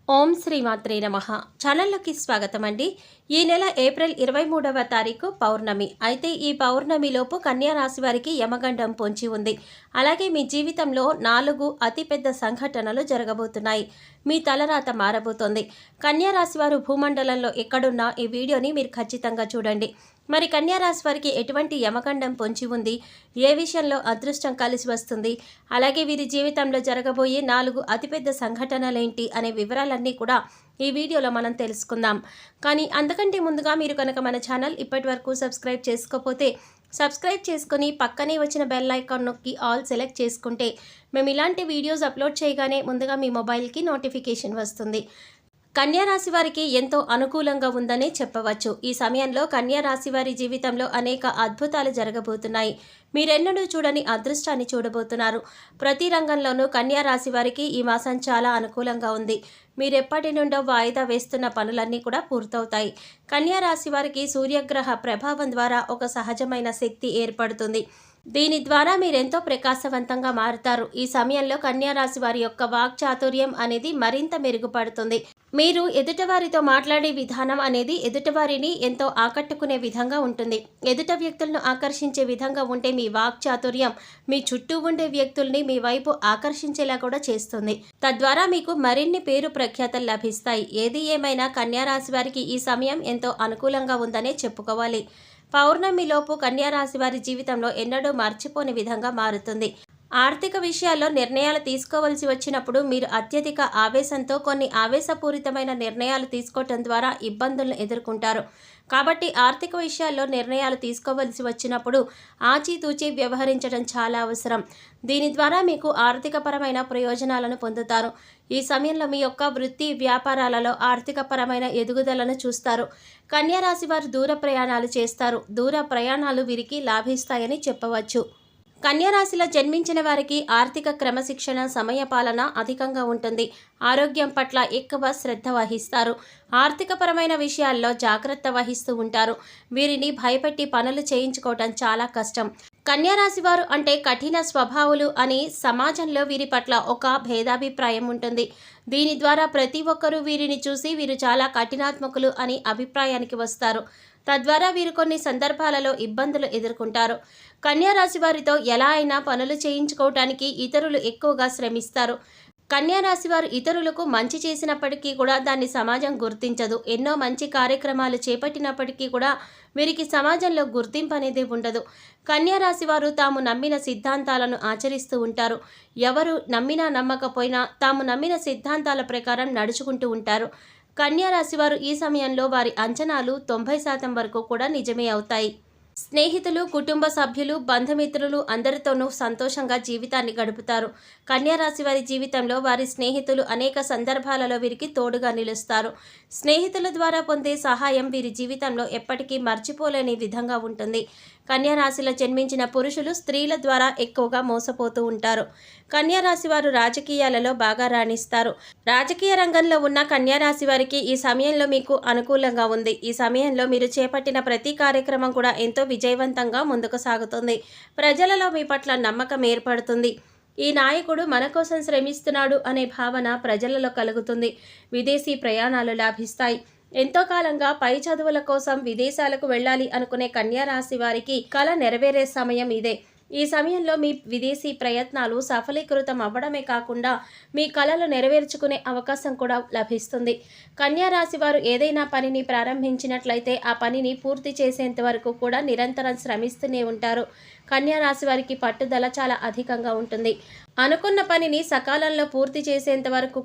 ఓం శ్రీ మాత్రే నమః. ఛానల్లోకి స్వాగతం అండి. ఈ నెల ఏప్రిల్ 23వ తారీఖు పౌర్ణమి. అయితే ఈ పౌర్ణమిలోపు కన్యా రాశి వారికి యమగండం పొంచి ఉంది. అలాగే మీ జీవితంలో 4 అతిపెద్ద సంఘటనలు జరగబోతున్నాయి. మీ తలరాత మారబోతోంది. కన్యా రాశి వారు భూమండలంలో ఎక్కడున్నా ఈ వీడియోని మీరు ఖచ్చితంగా చూడండి. మరి కన్యా రాశి వారికి ఎటువంటి యమగండం పొంచి ఉంది, ఏ విషయంలో అదృష్టం కలిసి వస్తుంది, అలాగే వీరి జీవితంలో జరగబోయే 4 అతిపెద్ద సంఘటనలేంటి అనే వివరాలన్నీ కూడా ఈ వీడియోలో మనం తెలుసుకుందాం. కానీ అంతకంటే ముందుగా మీరు కనుక మన ఛానల్ ఇప్పటి వరకు సబ్స్క్రైబ్ చేసుకోకపోతే సబ్స్క్రైబ్ చేసుకొని పక్కనే వచ్చిన బెల్ ఐకాన్ నొక్కి ఆల్ సెలెక్ట్ చేసుకుంటే మేము ఇలాంటి వీడియోస్ అప్లోడ్ చేయగానే ముందుగా మీ మొబైల్కి నోటిఫికేషన్ వస్తుంది. కన్యా రాశి వారికి ఎంతో అనుకూలంగా ఉందనే చెప్పవచ్చు. ఈ సమయంలో కన్యా రాశి వారి జీవితంలో అనేక అద్భుతాలు జరగబోతున్నాయి. మీరెన్నడూ చూడని అదృష్టాన్ని చూడబోతున్నారు. ప్రతి రంగంలోనూ కన్యా రాశి వారికి ఈ మాసం చాలా అనుకూలంగా ఉంది. మీరెప్పటి నుండో వాయిదా వేస్తున్న పనులన్నీ కూడా పూర్తవుతాయి. కన్యా రాశి వారికి సూర్యగ్రహ ప్రభావం ద్వారా ఒక సహజమైన శక్తి ఏర్పడుతుంది. దీని ద్వారా మీరెంతో ప్రకాశవంతంగా మారుతారు. ఈ సమయంలో కన్యా రాశి వారి యొక్క వాక్చాతుర్యం అనేది మరింత మెరుగుపడుతుంది. మీరు ఎదుటివారితో మాట్లాడే విధానం అనేది ఎదుటివారిని ఎంతో ఆకట్టుకునే విధంగా ఉంటుంది. ఎదుట వ్యక్తులను ఆకర్షించే విధంగా ఉంటే మీ వాక్చాతుర్యం మీ చుట్టూ ఉండే వ్యక్తుల్ని మీ వైపు ఆకర్షించేలా కూడా చేస్తుంది. తద్వారా మీకు మరిన్ని పేరు ప్రఖ్యాతలు లభిస్తాయి. ఏది ఏమైనా కన్యా రాశి వారికి ఈ సమయం ఎంతో అనుకూలంగా ఉందనే చెప్పుకోవాలి. పౌర్ణమిలోపు కన్యా రాశి వారి జీవితంలో ఎన్నడూ మర్చిపోని విధంగా మారుతుంది. ఆర్థిక విషయాల్లో నిర్ణయాలు తీసుకోవలసి వచ్చినప్పుడు మీరు అత్యధిక ఆవేశంతో కొన్ని ఆవేశపూరితమైన నిర్ణయాలు తీసుకోవటం ద్వారా ఇబ్బందులను ఎదుర్కొంటారు. కాబట్టి ఆర్థిక విషయాల్లో నిర్ణయాలు తీసుకోవలసి వచ్చినప్పుడు ఆచితూచి వ్యవహరించడం చాలా అవసరం. దీని ద్వారా మీకు ఆర్థికపరమైన ప్రయోజనాలను పొందుతారు. ఈ సమయంలో మీ యొక్క వృత్తి వ్యాపారాలలో ఆర్థికపరమైన ఎదుగుదలను చూస్తారు. కన్యా రాశి వారు దూర ప్రయాణాలు చేస్తారు. దూర ప్రయాణాలు వీరికి లాభిస్తాయని చెప్పవచ్చు. కన్యా రాశిలో జన్మించిన వారికి ఆర్థిక క్రమశిక్షణ, సమయపాలన అధికంగా ఉంటుంది. ఆరోగ్యం పట్ల ఎక్కువ శ్రద్ధ వహిస్తారు. ఆర్థికపరమైన విషయాల్లో జాగ్రత్త వహిస్తూ ఉంటారు. వీరిని భయపెట్టి పనులు చేయించుకోవటం చాలా కష్టం. కన్యా రాశి వారు అంటే కఠిన స్వభావులు అని సమాజంలో వీరి పట్ల ఒక భేదాభిప్రాయం ఉంటుంది. దీని ద్వారా ప్రతి ఒక్కరూ వీరిని చూసి వీరు చాలా కఠినాత్మకులు అని అభిప్రాయానికి వస్తారు. తద్వారా వీరు కొన్ని సందర్భాలలో ఇబ్బందులు ఎదుర్కొంటారు. కన్యా రాశి వారితో ఎలా అయినా పనులు చేయించుకోవటానికి ఇతరులు ఎక్కువగా శ్రమిస్తారు. కన్యా రాశి వారు ఇతరులకు మంచి చేసినప్పటికీ కూడా దాన్ని సమాజం గుర్తించదు. ఎన్నో మంచి కార్యక్రమాలు చేపట్టినప్పటికీ కూడా వీరికి సమాజంలో గుర్తింపు అనేది ఉండదు. కన్యా రాశి వారు తాము నమ్మిన సిద్ధాంతాలను ఆచరిస్తూ ఉంటారు. ఎవరు నమ్మినా నమ్మకపోయినా తాము నమ్మిన సిద్ధాంతాల ప్రకారం నడుచుకుంటూ ఉంటారు. కన్యా రాశి వారు ఈ సమయంలో వారి అంచనాలు 90% వరకు కూడా నిజమే అవుతాయి. స్నేహితులు, కుటుంబ సభ్యులు, బంధుమిత్రులు అందరితోనూ సంతోషంగా జీవితాన్ని గడుపుతారు. కన్యా రాశి వారి జీవితంలో వారి స్నేహితులు అనేక సందర్భాలలో వీరికి తోడుగా నిలుస్తారు. స్నేహితుల ద్వారా పొందే సహాయం వీరి జీవితంలో ఎప్పటికీ మర్చిపోలేని విధంగా ఉంటుంది. కన్యా రాశిలో జన్మించిన పురుషులు స్త్రీల ద్వారా ఎక్కువగా మోసపోతూ ఉంటారు. కన్యా రాశి వారు రాజకీయాలలో బాగా రాణిస్తారు. రాజకీయ రంగంలో ఉన్న కన్యా రాశి వారికి ఈ సమయంలో మీకు అనుకూలంగా ఉంది. ఈ సమయంలో మీరు చేపట్టిన ప్రతి కార్యక్రమం కూడా ఎంతో విజయవంతంగా ముందుకు సాగుతుంది. ప్రజలలో మీ పట్ల నమ్మకం ఏర్పడుతుంది. ఈ నాయకుడు మన కోసం శ్రమిస్తున్నాడు అనే భావన ప్రజలలో కలుగుతుంది. విదేశీ ప్రయాణాలు లాభిస్తాయి. ఎంతో కాలంగా పై చదువుల కోసం విదేశాలకు వెళ్ళాలి అనుకునే కన్యా రాశి వారికి కల నెరవేరే సమయం ఇదే. ఈ సమయంలో మీ విదేశీ ప్రయత్నాలు సఫలీకృతం అవ్వడమే కాకుండా మీ కలలు నెరవేర్చుకునే అవకాశం కూడా లభిస్తుంది. కన్యా రాశి వారు ఏదైనా పనిని ప్రారంభించినట్లయితే ఆ పనిని పూర్తి చేసేంత వరకు కూడా నిరంతరం శ్రమిస్తూనే ఉంటారు. కన్యా రాశి వారికి పట్టుదల చాలా అధికంగా ఉంటుంది. అనుకున్న పనిని సకాలంలో పూర్తి చేసేంత వరకు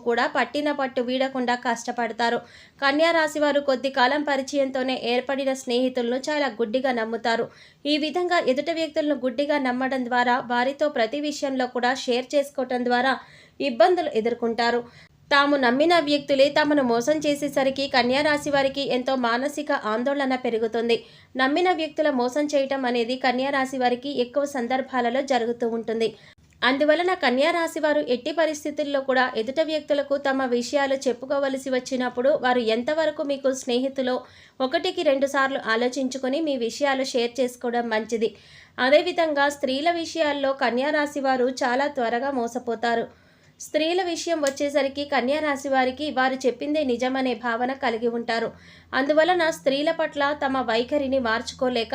కూడా పట్టిన పట్టు వీడకుండా కష్టపడతారు. కన్యా రాశి వారు కొద్ది కాలం పరిచయంతోనే ఏర్పడిన స్నేహితులను చాలా గుడ్డిగా నమ్ముతారు. ఈ విధంగా ఎదుటి వ్యక్తులను గుడ్డిగా నమ్మడం ద్వారా వారితో ప్రతి విషయంలో కూడా షేర్ చేసుకోవటం ద్వారా ఇబ్బందులు ఎదుర్కొంటారు. తాము నమ్మిన వ్యక్తులే తమను మోసం చేసేసరికి కన్యా రాశి వారికి ఎంతో మానసిక ఆందోళన పెరుగుతుంది. నమ్మిన వ్యక్తుల మోసం చేయటం అనేది కన్యా రాశి వారికి ఎక్కువ సందర్భాలలో జరుగుతూ ఉంటుంది. అందువలన కన్యా రాశి వారు ఎట్టి పరిస్థితుల్లో కూడా ఎదుట వ్యక్తులకు తమ విషయాలు చెప్పుకోవలసి వచ్చినప్పుడు వారు ఎంతవరకు మీకు స్నేహితులో 1కి 2 సార్లు ఆలోచించుకొని మీ విషయాలు షేర్ చేసుకోవడం మంచిది. అదేవిధంగా స్త్రీల విషయాల్లో కన్యా రాశి వారు చాలా త్వరగా మోసపోతారు. స్త్రీల విషయం వచ్చేసరికి కన్యా రాశి వారికి వారు చెప్పిందే నిజమనే భావన కలిగి ఉంటారు. అందువలన స్త్రీల పట్ల తమ వైఖరిని మార్చుకోలేక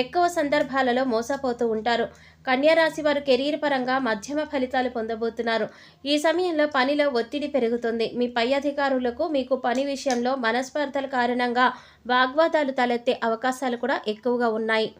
ఎక్కువ సందర్భాలలో మోసపోతూ ఉంటారు. కన్యా రాశి వారు కెరీర్ పరంగా మధ్యమ ఫలితాలు పొందబోతున్నారు. ఈ సమయంలో పనిలో ఒత్తిడి పెరుగుతుంది. మీ పై అధికారులకు మీకు పని విషయంలో మనస్పర్ధల కారణంగా వాగ్వాదాలు తలెత్తే అవకాశాలు కూడా ఎక్కువగా ఉన్నాయి.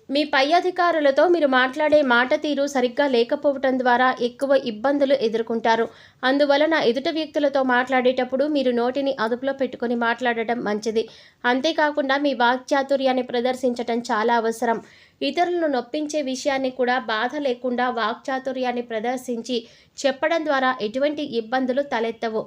మీ పై అధికారులతో మీరు మాట్లాడే మాట తీరు సరిగ్గా లేకపోవటం ద్వారా ఎక్కువ ఇబ్బందులు ఎదుర్కొంటారు. అందువలన ఎదుటి వ్యక్తులతో మాట్లాడేటప్పుడు మీరు నోటిని అదుపులో పెట్టుకొని మాట్లాడటం మంచిది. అంతేకాకుండా మీ వాక్చాతుర్యాన్ని ప్రదర్శించటం చాలా అవసరం. ఇతరులను నొప్పించే విషయాన్ని కూడా బాధ లేకుండా వాక్చాతుర్యాన్ని ప్రదర్శించి చెప్పడం ద్వారా ఎటువంటి ఇబ్బందులు తలెత్తవు.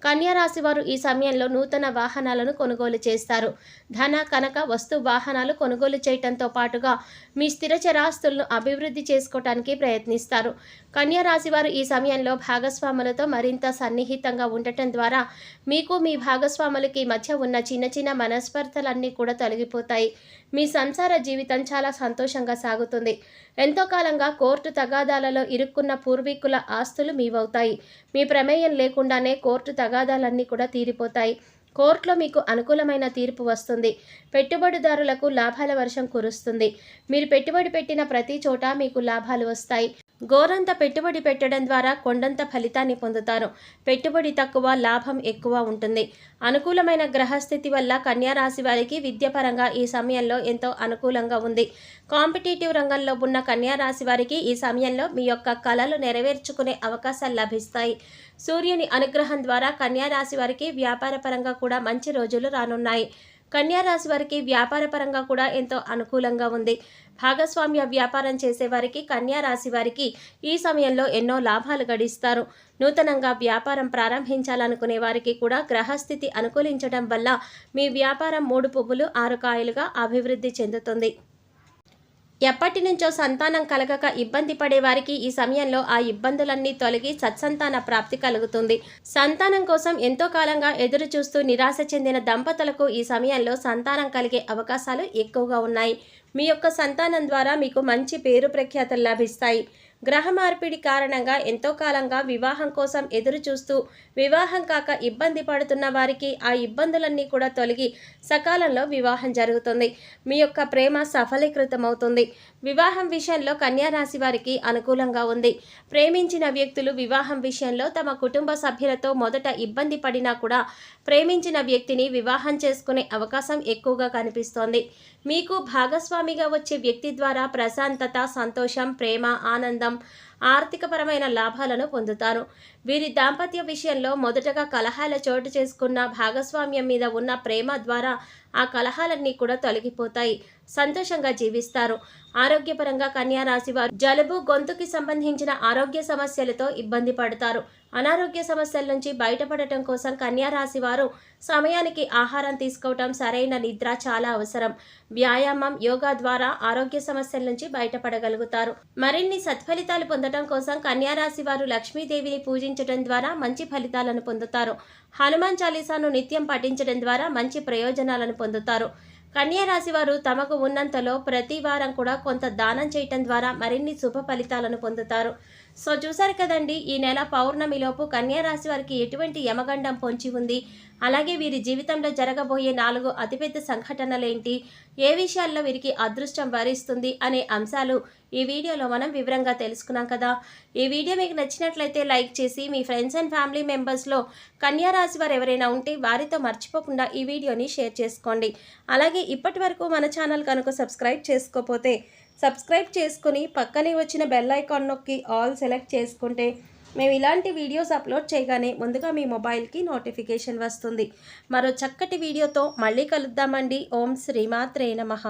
కన్యా రాశి వారు ఈ సమయంలో నూతన వాహనాలను కొనుగోలు చేస్తారు. ధన కనక వస్తు వాహనాలు కొనుగోలు చేయడంతో పాటుగా మీ స్థిర చరాస్తులను అభివృద్ధి చేసుకోవడానికి ప్రయత్నిస్తారు. కన్యా రాశి వారు ఈ సమయంలో భాగస్వాములతో మరింత సన్నిహితంగా ఉండటం ద్వారా మీకు మీ భాగస్వాములకి మధ్య ఉన్న చిన్న చిన్న మనస్పర్ధలన్నీ కూడా తొలగిపోతాయి. మీ సంసార జీవితం చాలా సంతోషంగా సాగుతుంది. ఎంతో కాలంగా కోర్టు తగాదాలలో ఇరుక్కున్న పూర్వీకుల ఆస్తులు మీవవుతాయి. మీ ప్రమేయం లేకుండానే కోర్టు తగాదాలన్నీ కూడా తీరిపోతాయి. కోర్టులో మీకు అనుకూలమైన తీర్పు వస్తుంది. పెట్టుబడిదారులకు లాభాల వర్షం కురుస్తుంది. మీరు పెట్టుబడి పెట్టిన ప్రతి చోట మీకు లాభాలు వస్తాయి. గోరంత పెట్టుబడి పెట్టడం ద్వారా కొండంత ఫలితాన్ని పొందుతారు. పెట్టుబడి తక్కువ, లాభం ఎక్కువ ఉంటుంది. అనుకూలమైన గ్రహస్థితి వల్ల కన్యా రాశి వారికి విద్యపరంగా ఈ సమయంలో ఎంతో అనుకూలంగా ఉంది. కాంపిటేటివ్ రంగంలో ఉన్న కన్యా రాశి వారికి ఈ సమయంలో మీ యొక్క కలలు నెరవేర్చుకునే అవకాశాలు లభిస్తాయి. సూర్యుని అనుగ్రహం ద్వారా కన్యా రాశి వారికి వ్యాపారపరంగా కూడా మంచి రోజులు రానున్నాయి. కన్యా రాశి వారికి వ్యాపారపరంగా కూడా ఎంతో అనుకూలంగా ఉంది. భాగస్వామ్య వ్యాపారం చేసేవారికి కన్యా రాశి వారికి ఈ సమయంలో ఎన్నో లాభాలు గడిస్తారు. నూతనంగా వ్యాపారం ప్రారంభించాలనుకునే వారికి కూడా గ్రహస్థితి అనుకూలించడం వల్ల మీ వ్యాపారం 3 పువ్వులు 6 కాయలుగా అభివృద్ధి చెందుతుంది. ఎప్పటి నుంచో సంతానం కలగక ఇబ్బంది పడే వారికి ఈ సమయంలో ఆ ఇబ్బందులన్నీ తొలగి సత్సంతాన ప్రాప్తి కలుగుతుంది. సంతానం కోసం ఎంతో కాలంగా ఎదురు చూస్తూ నిరాశ చెందిన దంపతులకు ఈ సమయంలో సంతానం కలిగే అవకాశాలు ఎక్కువగా ఉన్నాయి. మీ యొక్క సంతానం ద్వారా మీకు మంచి పేరు ప్రఖ్యాతలు లభిస్తాయి. గ్రహ మార్పిడి కారణంగా ఎంతో కాలంగా వివాహం కోసం ఎదురు చూస్తూ వివాహం కాక ఇబ్బంది పడుతున్న వారికి ఆ ఇబ్బందులన్నీ కూడా తొలగి సకాలంలో వివాహం జరుగుతుంది. మీ యొక్క ప్రేమ సఫలీకృతమవుతుంది. వివాహం విషయంలో కన్యా రాశి వారికి అనుకూలంగా ఉంది. ప్రేమించిన వ్యక్తులు వివాహం విషయంలో తమ కుటుంబ సభ్యులతో మొదట ఇబ్బంది పడినా కూడా ప్రేమించిన వ్యక్తిని వివాహం చేసుకునే అవకాశం ఎక్కువగా కనిపిస్తోంది. మీకు భాగస్వామిగా వచ్చే వ్యక్తి ద్వారా ప్రశాంతత, సంతోషం, ప్రేమ, ఆనందం, ఆర్థికపరమైన లాభాలను పొందుతారు. వీరి దాంపత్య విషయంలో మొదటగా కలహాల చోటు చేసుకున్న భాగస్వామ్యం మీద ఉన్న ప్రేమ ద్వారా ఆ కలహాలన్నీ కూడా తొలగిపోతాయి. సంతోషంగా జీవిస్తారు. ఆరోగ్యపరంగా కన్యా రాశి వారు జలుబు, గొంతుకి సంబంధించిన ఆరోగ్య సమస్యలతో ఇబ్బంది పడతారు. అనారోగ్య సమస్యల నుంచి బయటపడటం కోసం కన్యా రాశి వారు సమయానికి ఆహారం తీసుకోవటం, సరైన నిద్ర చాలా అవసరం. వ్యాయామం, యోగా ద్వారా ఆరోగ్య సమస్యల నుంచి బయటపడగలుగుతారు. మరిన్ని సత్ఫలితాలు పొందడం కోసం కన్యా రాశి వారు లక్ష్మీదేవిని పూజించడం ద్వారా మంచి ఫలితాలను పొందుతారు. హనుమాన్ చాలీసాను నిత్యం పఠించడం ద్వారా మంచి ప్రయోజనాలను పొందుతారు. కన్యా రాశి వారు తమకు ఉన్నంతలో ప్రతి వారం కూడా కొంత దానం చేయటం ద్వారా మరిన్ని శుభ ఫలితాలను పొందుతారు. సో చూసారు కదండి, ఈ నెల పౌర్ణమిలోపు కన్యా రాశి వారికి ఎటువంటి యమగండం పొంచి ఉంది, అలాగే వీరి జీవితంలో జరగబోయే 4 అతిపెద్ద సంఘటనలేంటి, ఏ విషయాల్లో వీరికి అదృష్టం వరిస్తుంది అనే అంశాలు ఈ వీడియోలో మనం వివరంగా తెలుసుకున్నాం కదా. ఈ వీడియో మీకు నచ్చినట్లయితే లైక్ చేసి మీ ఫ్రెండ్స్ అండ్ ఫ్యామిలీ మెంబర్స్లో కన్యా రాశి వారు ఎవరైనా ఉంటే వారితో మర్చిపోకుండా ఈ వీడియోని షేర్ చేసుకోండి. అలాగే ఇప్పటి వరకు మన ఛానల్ కనుక సబ్స్క్రైబ్ చేసుకోకపోతే సబ్స్క్రైబ్ చేసుకుని పక్కనే వచ్చిన బెల్ ఐకాన్ నొక్కి ఆల్ సెలెక్ట్ చేసుకుంటే మేము ఇలాంటి వీడియోస్ అప్లోడ్ చేయగానే ముందుగా మీ మొబైల్కి నోటిఫికేషన్ వస్తుంది. మరో చక్కటి వీడియోతో మళ్ళీ కలుద్దామండి. ఓం శ్రీమాత్రే నమః.